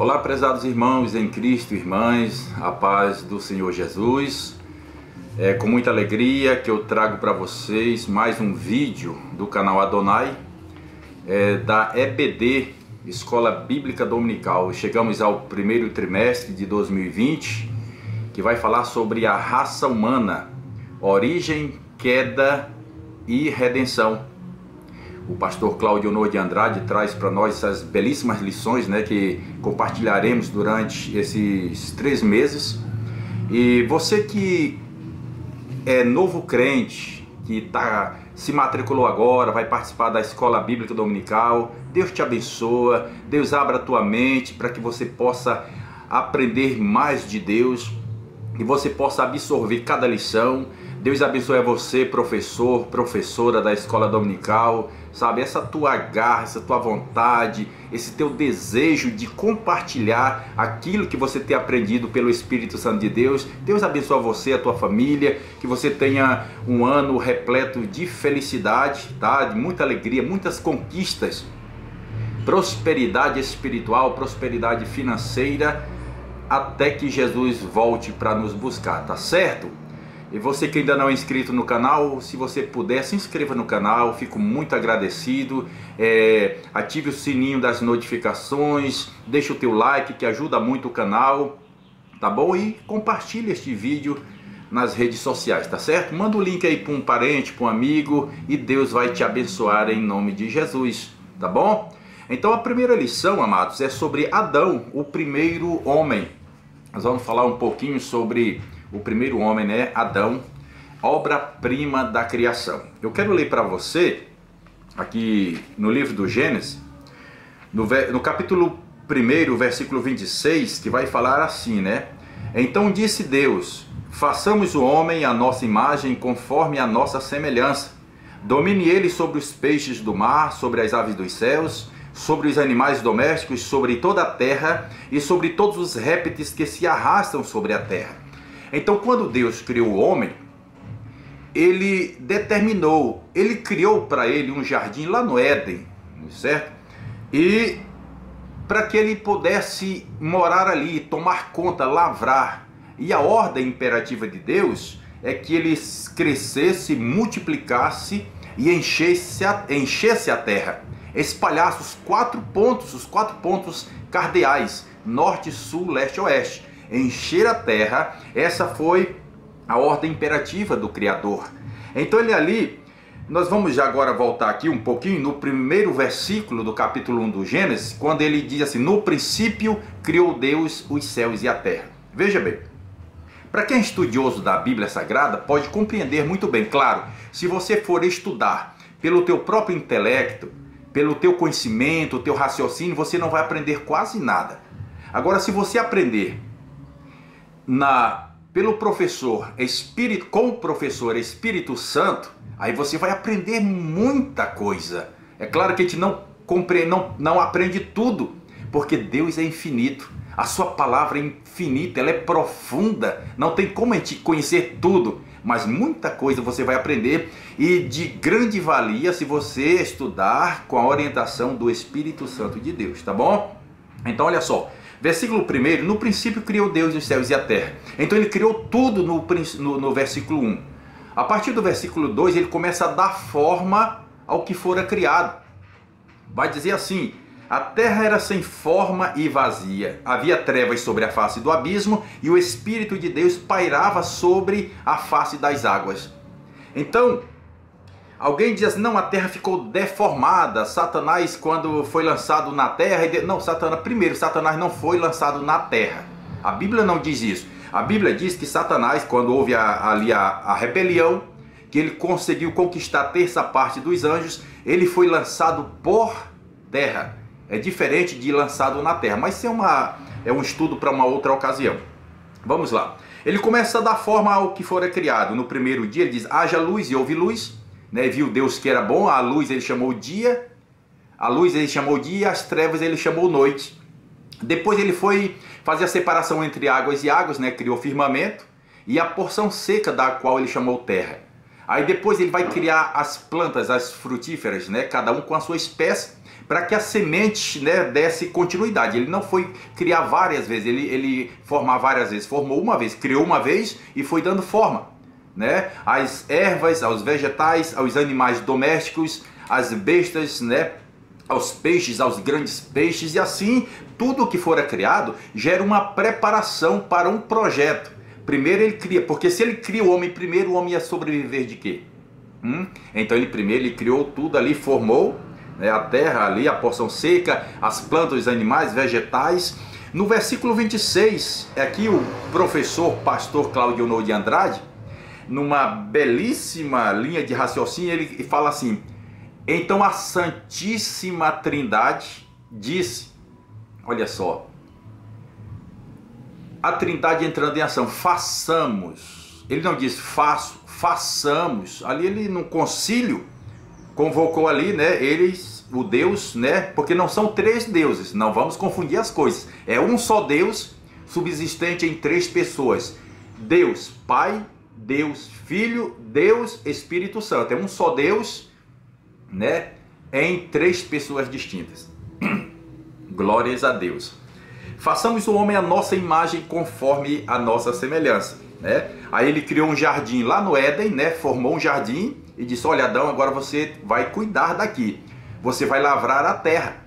Olá, prezados irmãos em Cristo, irmãs, a paz do Senhor Jesus. É com muita alegria que eu trago para vocês mais um vídeo do canal Adonai, da EBD, Escola Bíblica Dominical. Chegamos ao primeiro trimestre de 2020, que vai falar sobre a raça humana, origem, queda e redenção. O pastor Cláudio Honor de Andrade traz para nós essas belíssimas lições, que compartilharemos durante esses 3 meses. E você que é novo crente, que se matriculou agora, vai participar da Escola Bíblica Dominical, Deus te abençoa, Deus abra a tua mente para que você possa aprender mais de Deus e você possa absorver cada lição. Deus abençoe a você, professor, professora da Escola Dominical, sabe? Essa tua garra, essa tua vontade, esse teu desejo de compartilhar aquilo que você tem aprendido pelo Espírito Santo de Deus. Deus abençoe você, a tua família, que você tenha um ano repleto de felicidade, tá? De muita alegria, muitas conquistas, prosperidade espiritual, prosperidade financeira, até que Jesus volte para nos buscar, tá certo? E você que ainda não é inscrito no canal, se você puder, se inscreva no canal, fico muito agradecido. Ative o sininho das notificações, deixa o teu like que ajuda muito o canal, tá bom? E compartilhe este vídeo nas redes sociais, tá certo? Manda o link aí para um parente, para um amigo, e Deus vai te abençoar em nome de Jesus, tá bom? Então a primeira lição, amados, é sobre Adão, o primeiro homem. Nós vamos falar um pouquinho sobre o primeiro homem, Adão, obra-prima da criação. Eu quero ler para você, aqui no livro do Gênesis, no capítulo 1, versículo 26, que vai falar assim, Então disse Deus, façamos o homem à nossa imagem, conforme a nossa semelhança. Domine ele sobre os peixes do mar, sobre as aves dos céus, sobre os animais domésticos, sobre toda a terra e sobre todos os répteis que se arrastam sobre a terra. Então, quando Deus criou o homem, ele determinou, ele criou para ele um jardim lá no Éden, certo? E para que ele pudesse morar ali, tomar conta, lavrar. E a ordem imperativa de Deus é que ele crescesse, multiplicasse e enchesse a terra. Espalhasse os 4 pontos cardeais, norte, sul, leste e oeste. Encher a terra, essa foi a ordem imperativa do Criador. Então ele ali, nós vamos já agora voltar aqui um pouquinho no primeiro versículo do capítulo 1 do Gênesis, quando ele diz assim, no princípio criou Deus os céus e a terra. Veja bem, para quem é estudioso da Bíblia Sagrada, pode compreender muito bem. Claro, se você for estudar pelo teu próprio intelecto, pelo teu conhecimento, o teu raciocínio, você não vai aprender quase nada. Agora, se você aprender pelo professor com o professor Espírito Santo, aí você vai aprender muita coisa. É claro que a gente não aprende tudo, porque Deus é infinito. A sua palavra é infinita, ela é profunda. Não tem como a gente conhecer tudo, mas muita coisa você vai aprender, e de grande valia se você estudar com a orientação do Espírito Santo de Deus, tá bom? Então olha só, versículo 1, no princípio criou Deus os céus e a terra. Então ele criou tudo no versículo 1. A partir do versículo 2 ele começa a dar forma ao que fora criado. Vai dizer assim, a terra era sem forma e vazia, havia trevas sobre a face do abismo e o Espírito de Deus pairava sobre a face das águas. Então, alguém diz assim, não, a terra ficou deformada. Satanás, quando foi lançado na terra, não, Satanás não foi lançado na terra. A Bíblia não diz isso. A Bíblia diz que Satanás, quando houve ali a rebelião, que ele conseguiu conquistar a terça parte dos anjos, ele foi lançado por terra. É diferente de lançado na terra, mas isso é um estudo para uma outra ocasião. Vamos lá. Ele começa a dar forma ao que fora criado. No primeiro dia ele diz, haja luz e houve luz. Viu Deus que era bom, a luz ele chamou dia, as trevas ele chamou noite. Depois ele foi fazer a separação entre águas e águas, criou o firmamento e a porção seca da qual ele chamou terra. Aí depois ele vai criar as plantas, as frutíferas, cada um com a sua espécie, para que a semente, né, desse continuidade. Ele não foi criar várias vezes, ele formar várias vezes, formou uma vez, criou uma vez e foi dando forma, né, às ervas, aos vegetais, aos animais domésticos, às bestas, né, aos peixes, aos grandes peixes, e assim tudo que fora criado gera uma preparação para um projeto. Primeiro ele cria, porque se ele cria o homem primeiro, o homem ia sobreviver de quê? Então ele primeiro criou tudo ali, formou, né, a terra ali, a porção seca, as plantas, os animais, vegetais. No versículo 26, aqui o professor pastor Cláudio Novo de Andrade, numa belíssima linha de raciocínio, ele fala assim: então a Santíssima Trindade disse, olha só, a Trindade entrando em ação, façamos. Ele não disse faço, façamos. Ali ele no concílio convocou ali, né, eles, o Deus, né, porque não são três deuses, não vamos confundir as coisas. É um só Deus subsistente em três pessoas: Deus Pai, Deus Filho, Deus Espírito Santo. É um só Deus, né, em três pessoas distintas. Glórias a Deus. Façamos o homem à nossa imagem, conforme a nossa semelhança, né? Aí ele criou um jardim lá no Éden, né? Formou um jardim e disse: olha, Adão, agora você vai cuidar daqui. Você vai lavrar a terra.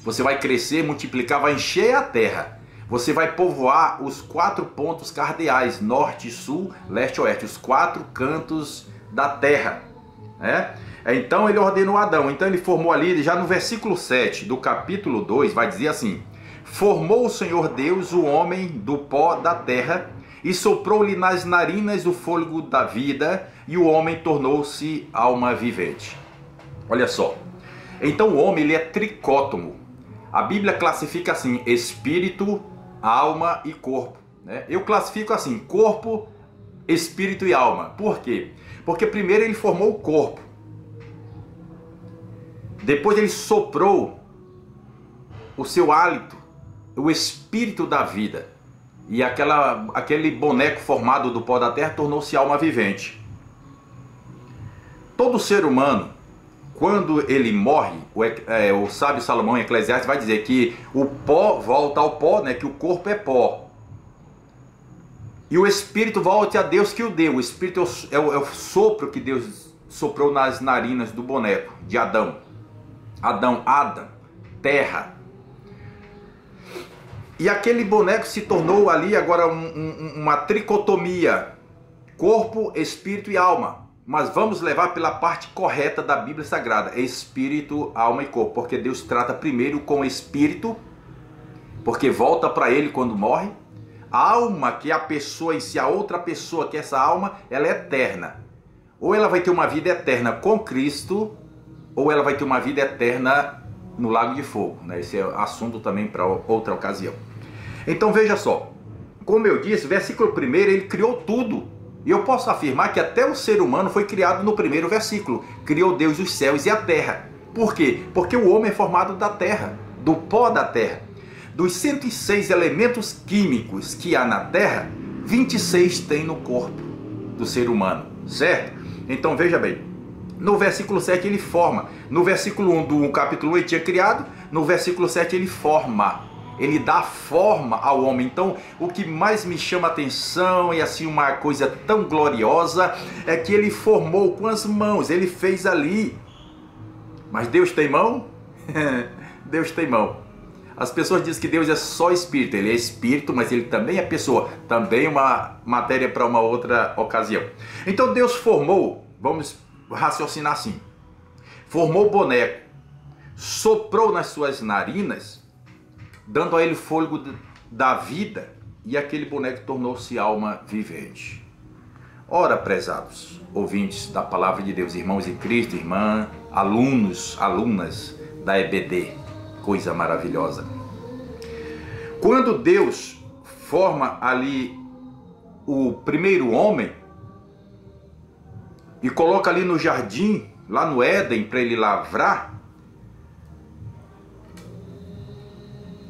Você vai crescer, multiplicar, vai encher a terra. Você vai povoar os 4 pontos cardeais: norte, sul, leste, oeste, os 4 cantos da terra, né? Então ele ordenou Adão. Então ele formou ali, já no versículo 7 do capítulo 2, vai dizer assim: formou o Senhor Deus o homem do pó da terra e soprou-lhe nas narinas o fôlego da vida, e o homem tornou-se alma vivente. Olha só. Então o homem, ele é tricótomo. A Bíblia classifica assim: espírito, alma e corpo, né? Eu classifico assim: corpo, espírito e alma. Por quê? Porque primeiro ele formou o corpo. Depois ele soprou o seu hálito, o espírito da vida. E aquele boneco formado do pó da terra tornou-se alma vivente. Todo ser humano, quando ele morre, o sábio Salomão em Eclesiastes vai dizer que o pó volta ao pó, né, que o corpo é pó. E o espírito volta a Deus que o deu. O espírito é o sopro que Deus soprou nas narinas do boneco, de Adão. Adão, terra. E aquele boneco se tornou ali agora uma tricotomia: corpo, espírito e alma. Mas vamos levar pela parte correta da Bíblia Sagrada: espírito, alma e corpo. Porque Deus trata primeiro com o espírito, porque volta para ele quando morre. A alma, que é a pessoa em si, a outra pessoa, que é essa alma, ela é eterna. Ou ela vai ter uma vida eterna com Cristo, ou ela vai ter uma vida eterna no lago de fogo, né? Esse é assunto também para outra ocasião. Então veja só, como eu disse, versículo 1, ele criou tudo. E eu posso afirmar que até o ser humano foi criado no primeiro versículo. Criou Deus os céus e a terra. Por quê? Porque o homem é formado da terra, do pó da terra. Dos 106 elementos químicos que há na terra, 26 tem no corpo do ser humano, certo? Então veja bem, no versículo 7 ele forma. No versículo 1 do capítulo 8 tinha criado. No versículo 7 ele forma. Ele dá forma ao homem. Então o que mais me chama a atenção, e assim uma coisa tão gloriosa, é que ele formou com as mãos. Ele fez ali. Mas Deus tem mão? Deus tem mão. As pessoas dizem que Deus é só espírito. Ele é espírito, mas ele também é pessoa. Também uma matéria para uma outra ocasião. Então Deus formou, vamos raciocinar assim: formou o boneco, soprou nas suas narinas, dando a ele fôlego da vida, e aquele boneco tornou-se alma vivente. Ora, prezados ouvintes da palavra de Deus, irmãos em Cristo, irmã, alunos, alunas da EBD, coisa maravilhosa. Quando Deus forma ali o primeiro homem e coloca ali no jardim, lá no Éden, para ele lavrar,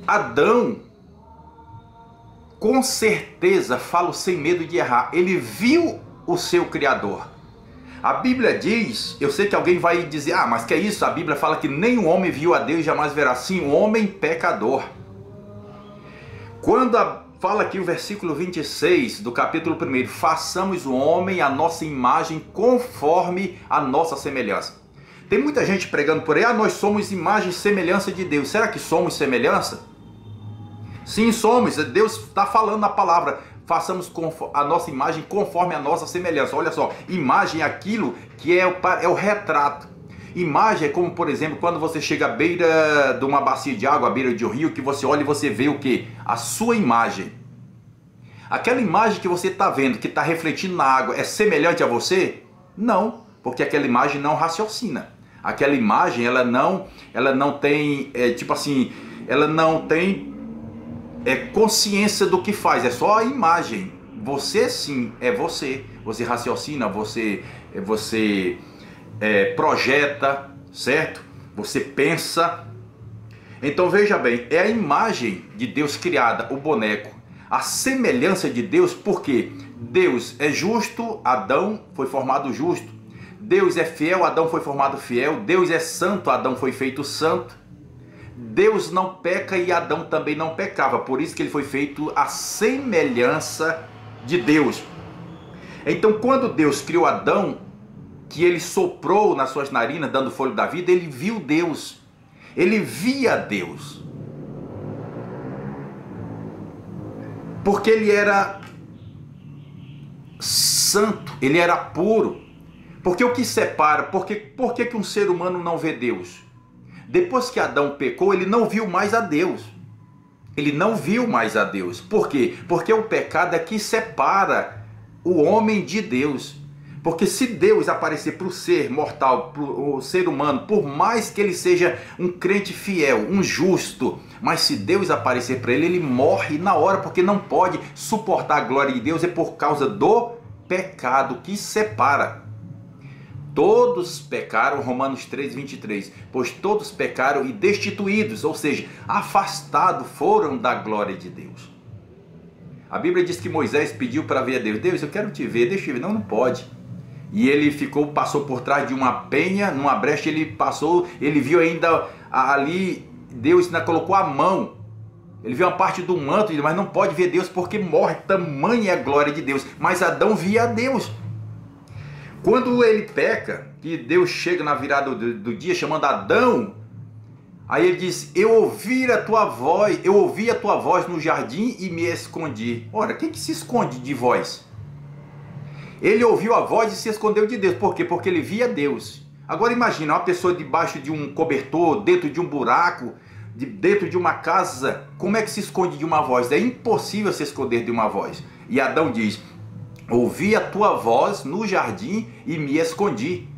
Adão, com certeza, falo sem medo de errar, ele viu o seu Criador. A Bíblia diz, eu sei que alguém vai dizer, ah, mas que é isso? A Bíblia fala que nenhum homem viu a Deus e jamais verá. Sim, um homem pecador. Quando fala aqui o versículo 26 do capítulo 1, façamos o homem a nossa imagem conforme a nossa semelhança. Tem muita gente pregando por aí, ah, nós somos imagem e semelhança de Deus. Será que somos semelhança? Sim, somos. Deus está falando na palavra, façamos a nossa imagem conforme a nossa semelhança. Olha só, imagem é aquilo que é o retrato. Imagem é como, por exemplo, quando você chega à beira de uma bacia de água, à beira de um rio, que você olha e você vê o quê? A sua imagem. Aquela imagem que você está vendo, que está refletindo na água, é semelhante a você? Não, porque aquela imagem não raciocina. Aquela imagem, ela não tem, ela não tem consciência do que faz, é só a imagem. Você sim, é você. Você raciocina, você projeta, certo? Você pensa. Então veja bem, é a imagem de Deus criada, o boneco. A semelhança de Deus, porque Deus é justo, Adão foi formado justo. Deus é fiel, Adão foi formado fiel. Deus é santo, Adão foi feito santo. Deus não peca e Adão também não pecava. Por isso que ele foi feito à semelhança de Deus. Então quando Deus criou Adão, que ele soprou nas suas narinas, dando fôlego da vida, ele viu Deus. Ele via Deus. Porque ele era santo, ele era puro. Porque o que separa, por que um ser humano não vê Deus? Depois que Adão pecou, ele não viu mais a Deus. Ele não viu mais a Deus. Por quê? Porque o pecado é que separa o homem de Deus. Porque se Deus aparecer para o ser mortal, para o ser humano, por mais que ele seja um crente fiel, um justo, mas se Deus aparecer para ele, ele morre na hora, porque não pode suportar a glória de Deus, é por causa do pecado que separa. Todos pecaram, Romanos 3:23, pois todos pecaram e destituídos, ou seja, afastados foram da glória de Deus. A Bíblia diz que Moisés pediu para ver a Deus. Deus, eu quero te ver, deixa eu ver. Não, não pode. E ele passou por trás de uma penha, numa brecha, ele viu ainda ali, Deus ainda colocou a mão. Ele viu uma parte do manto, mas não pode ver Deus porque morre, tamanha é a glória de Deus. Mas Adão via a Deus. Quando ele peca, que Deus chega na virada do dia chamando Adão, aí ele diz, eu ouvi a tua voz no jardim e me escondi. Ora, quem que se esconde de voz? Ele ouviu a voz e se escondeu de Deus. Por quê? Porque ele via Deus. Agora imagina, uma pessoa debaixo de um cobertor, dentro de um buraco, dentro de uma casa, como é que se esconde de uma voz? É impossível se esconder de uma voz. E Adão diz, ouvi a tua voz no jardim e me escondi.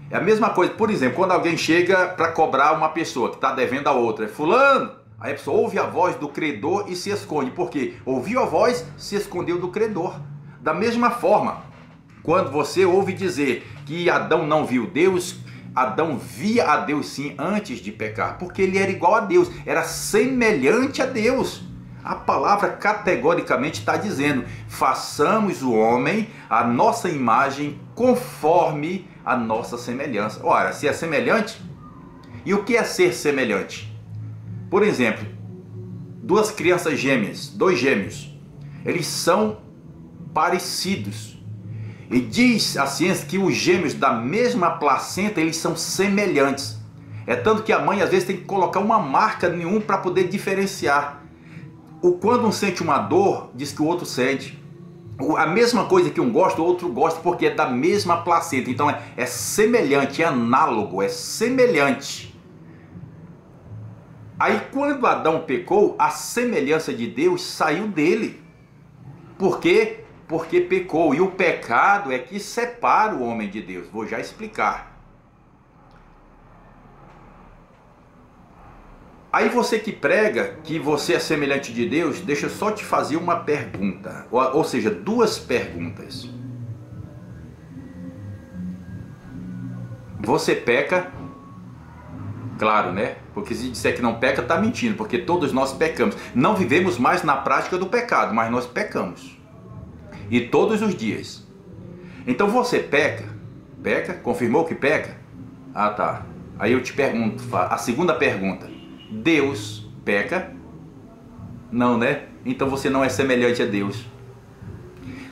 É a mesma coisa, por exemplo, quando alguém chega para cobrar uma pessoa que está devendo a outra, é fulano, aí a pessoa ouve a voz do credor e se esconde. Por quê? Ouviu a voz, se escondeu do credor. Da mesma forma, quando você ouve dizer que Adão não viu Deus, Adão via a Deus sim antes de pecar, porque ele era igual a Deus, era semelhante a Deus. A palavra categoricamente está dizendo, façamos o homem a nossa imagem conforme a nossa semelhança. Ora, se é semelhante, e o que é ser semelhante? Por exemplo, duas crianças gêmeas, dois gêmeos, eles são parecidos. E diz a ciência que os gêmeos da mesma placenta, eles são semelhantes. É tanto que a mãe às vezes tem que colocar uma marca em um para poder diferenciar. Quando um sente uma dor, diz que o outro sente. A mesma coisa que um gosta, o outro gosta, porque é da mesma placenta. Então é semelhante, é análogo, é semelhante. Aí quando Adão pecou, a semelhança de Deus saiu dele. Por quê? Porque pecou. E o pecado é que separa o homem de Deus. Vou já explicar. Aí você que prega que você é semelhante de Deus, deixa eu só te fazer uma pergunta. Ou seja, duas perguntas. Você peca? Claro, né? Porque se disser que não peca, está mentindo. Porque todos nós pecamos. Não vivemos mais na prática do pecado, mas nós pecamos. E todos os dias. Então você peca. Peca? Confirmou que peca? Ah, tá. Aí eu te pergunto, a segunda pergunta. Deus peca? Não, né? Então você não é semelhante a Deus.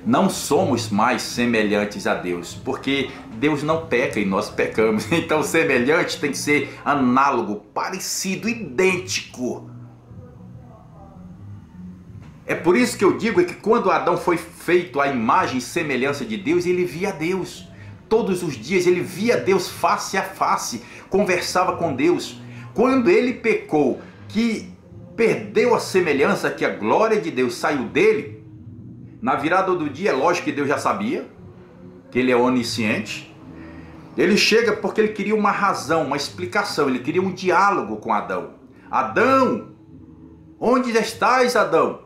Não somos mais semelhantes a Deus, porque Deus não peca e nós pecamos. Então semelhante tem que ser análogo, parecido, idêntico. É por isso que eu digo que quando Adão foi feito à imagem e semelhança de Deus, ele via Deus. Todos os dias ele via Deus face a face, conversava com Deus. Quando ele pecou, que perdeu a semelhança, que a glória de Deus saiu dele, na virada do dia, é lógico que Deus já sabia, que ele é onisciente. Ele chega porque ele queria uma razão, uma explicação, ele queria um diálogo com Adão. Adão, onde estás, Adão?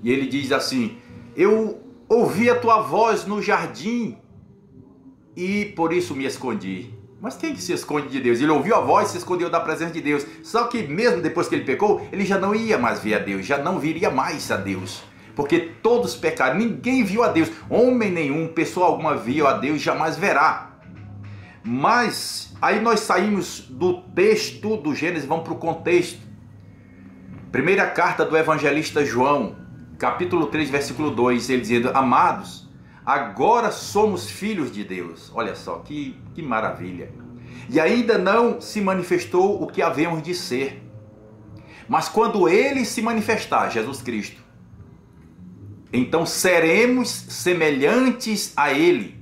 E ele diz assim, eu ouvi a tua voz no jardim e por isso me escondi. Mas quem que se esconde de Deus? Ele ouviu a voz e se escondeu da presença de Deus. Só que mesmo depois que ele pecou, ele já não ia mais ver a Deus, já não viria mais a Deus. Porque todos pecaram, ninguém viu a Deus. Homem nenhum, pessoa alguma viu a Deus, jamais verá. Mas aí nós saímos do texto do Gênesis, vamos para o contexto. Primeira carta do evangelista João, capítulo 3, versículo 2, ele dizendo, amados, agora somos filhos de Deus. Olha só, que maravilha. E ainda não se manifestou o que havemos de ser. Mas quando ele se manifestar, Jesus Cristo, então seremos semelhantes a ele,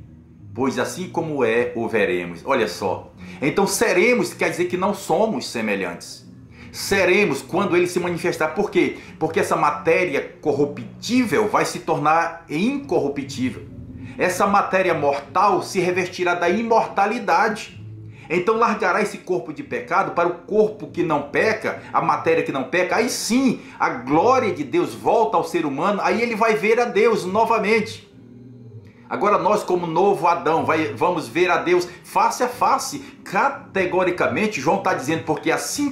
pois assim como é, o veremos. Olha só. Então seremos quer dizer que não somos semelhantes. Seremos quando ele se manifestar. Por quê? Porque essa matéria corruptível vai se tornar incorruptível. Essa matéria mortal se revestirá da imortalidade. Então largará esse corpo de pecado para o corpo que não peca, a matéria que não peca. Aí sim, a glória de Deus volta ao ser humano, aí ele vai ver a Deus novamente. Agora nós, como novo Adão, vamos ver a Deus face a face. Categoricamente, João está dizendo, porque assim